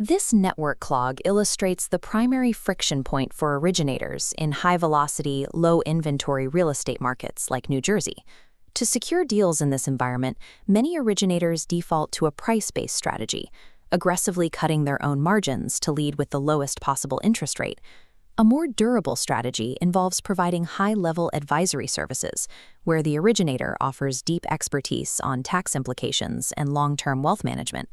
This network clog illustrates the primary friction point for originators in high-velocity, low-inventory real estate markets like New Jersey. To secure deals in this environment, many originators default to a price-based strategy, aggressively cutting their own margins to lead with the lowest possible interest rate. A more durable strategy involves providing high-level advisory services, where the originator offers deep expertise on tax implications and long-term wealth management.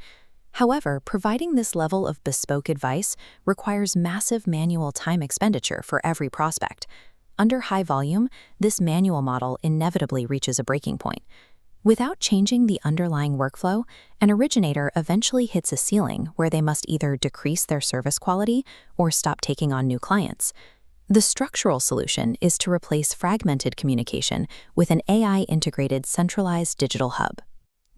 However, providing this level of bespoke advice requires massive manual time expenditure for every prospect. Under high volume, this manual model inevitably reaches a breaking point. Without changing the underlying workflow, an originator eventually hits a ceiling where they must either decrease their service quality or stop taking on new clients. The structural solution is to replace fragmented communication with an AI-integrated centralized digital hub.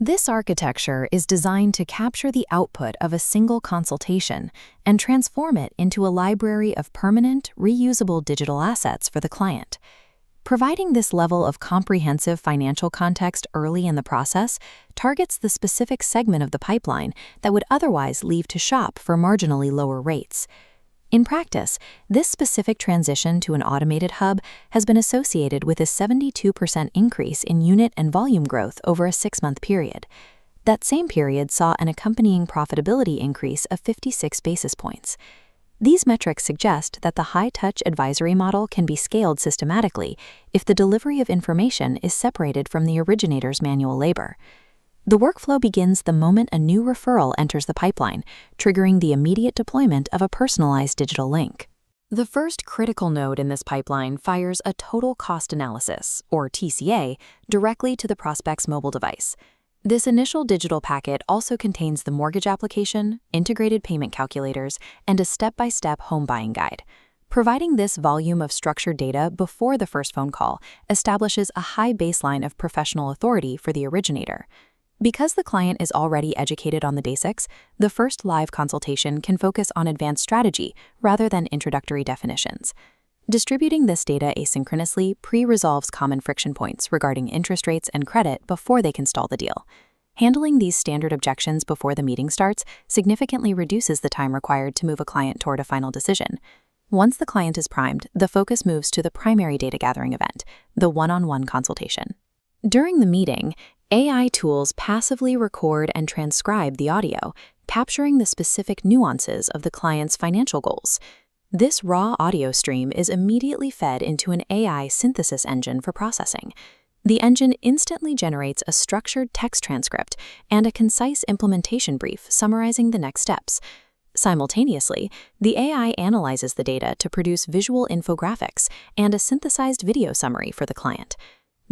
This architecture is designed to capture the output of a single consultation and transform it into a library of permanent, reusable digital assets for the client. Providing this level of comprehensive financial context early in the process targets the specific segment of the pipeline that would otherwise leave to shop for marginally lower rates. In practice, this specific transition to an automated hub has been associated with a 72% increase in unit and volume growth over a 6-month period. That same period saw an accompanying profitability increase of 56 basis points. These metrics suggest that the high-touch advisory model can be scaled systematically if the delivery of information is separated from the originator's manual labor. The workflow begins the moment a new referral enters the pipeline, triggering the immediate deployment of a personalized digital link. The first critical node in this pipeline fires a total cost analysis, or TCA, directly to the prospect's mobile device. This initial digital packet also contains the mortgage application, integrated payment calculators, and a step-by-step home buying guide. Providing this volume of structured data before the first phone call establishes a high baseline of professional authority for the originator. Because the client is already educated on the basics, the first live consultation can focus on advanced strategy rather than introductory definitions. Distributing this data asynchronously pre-resolves common friction points regarding interest rates and credit before they can stall the deal. Handling these standard objections before the meeting starts significantly reduces the time required to move a client toward a final decision. Once the client is primed, the focus moves to the primary data gathering event, the one-on-one consultation. During the meeting, AI tools passively record and transcribe the audio, capturing the specific nuances of the client's financial goals. This raw audio stream is immediately fed into an AI synthesis engine for processing. The engine instantly generates a structured text transcript and a concise implementation brief summarizing the next steps. Simultaneously, the AI analyzes the data to produce visual infographics and a synthesized video summary for the client.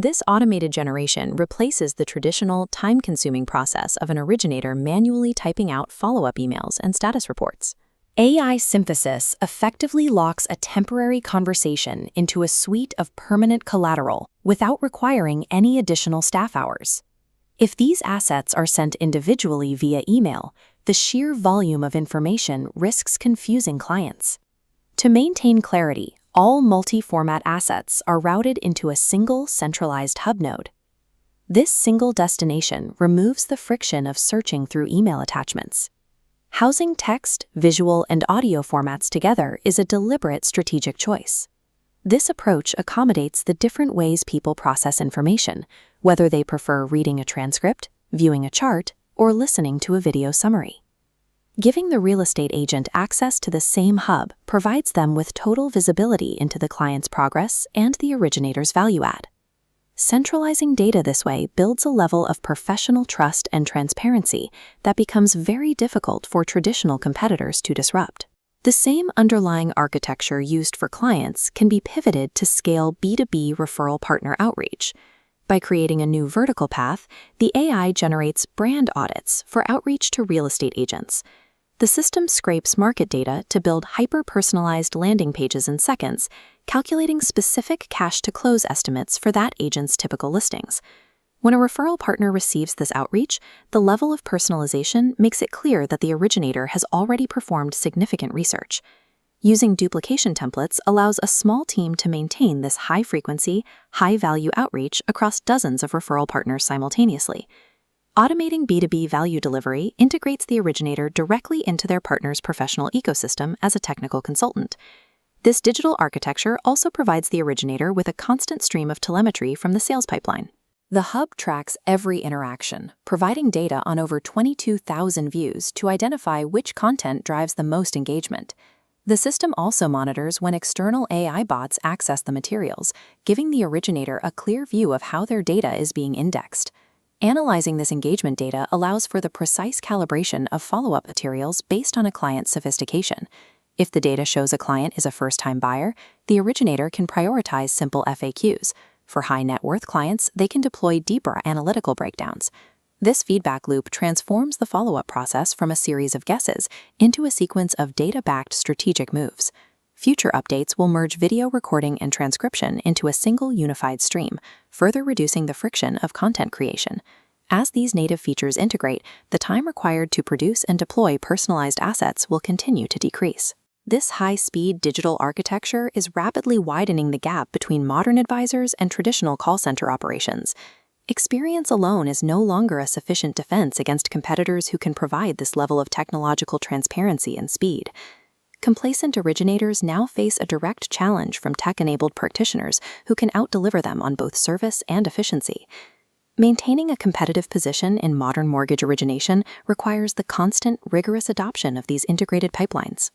This automated generation replaces the traditional, time-consuming process of an originator manually typing out follow-up emails and status reports. AI synthesis effectively locks a temporary conversation into a suite of permanent collateral without requiring any additional staff hours. If these assets are sent individually via email, the sheer volume of information risks confusing clients. To maintain clarity, all multi-format assets are routed into a single centralized hub node. This single destination removes the friction of searching through email attachments. Housing text, visual, and audio formats together is a deliberate strategic choice. This approach accommodates the different ways people process information, whether they prefer reading a transcript, viewing a chart, or listening to a video summary. Giving the real estate agent access to the same hub provides them with total visibility into the client's progress and the originator's value add. Centralizing data this way builds a level of professional trust and transparency that becomes very difficult for traditional competitors to disrupt. The same underlying architecture used for clients can be pivoted to scale B2B referral partner outreach. By creating a new vertical path, the AI generates brand audits for outreach to real estate agents. The system scrapes market data to build hyper-personalized landing pages in seconds, calculating specific cash-to-close estimates for that agent's typical listings. When a referral partner receives this outreach, the level of personalization makes it clear that the originator has already performed significant research. Using duplication templates allows a small team to maintain this high-frequency, high-value outreach across dozens of referral partners simultaneously. Automating B2B value delivery integrates the originator directly into their partner's professional ecosystem as a technical consultant. This digital architecture also provides the originator with a constant stream of telemetry from the sales pipeline. The hub tracks every interaction, providing data on over 22,000 views to identify which content drives the most engagement. The system also monitors when external AI bots access the materials, giving the originator a clear view of how their data is being indexed. Analyzing this engagement data allows for the precise calibration of follow-up materials based on a client's sophistication. If the data shows a client is a first-time buyer, the originator can prioritize simple FAQs. For high-net-worth clients, they can deploy deeper analytical breakdowns. This feedback loop transforms the follow-up process from a series of guesses into a sequence of data-backed strategic moves. Future updates will merge video recording and transcription into a single unified stream, further reducing the friction of content creation. As these native features integrate, the time required to produce and deploy personalized assets will continue to decrease. This high-speed digital architecture is rapidly widening the gap between modern advisors and traditional call center operations. Experience alone is no longer a sufficient defense against competitors who can provide this level of technological transparency and speed. Complacent originators now face a direct challenge from tech-enabled practitioners who can out-deliver them on both service and efficiency. Maintaining a competitive position in modern mortgage origination requires the constant, rigorous adoption of these integrated pipelines.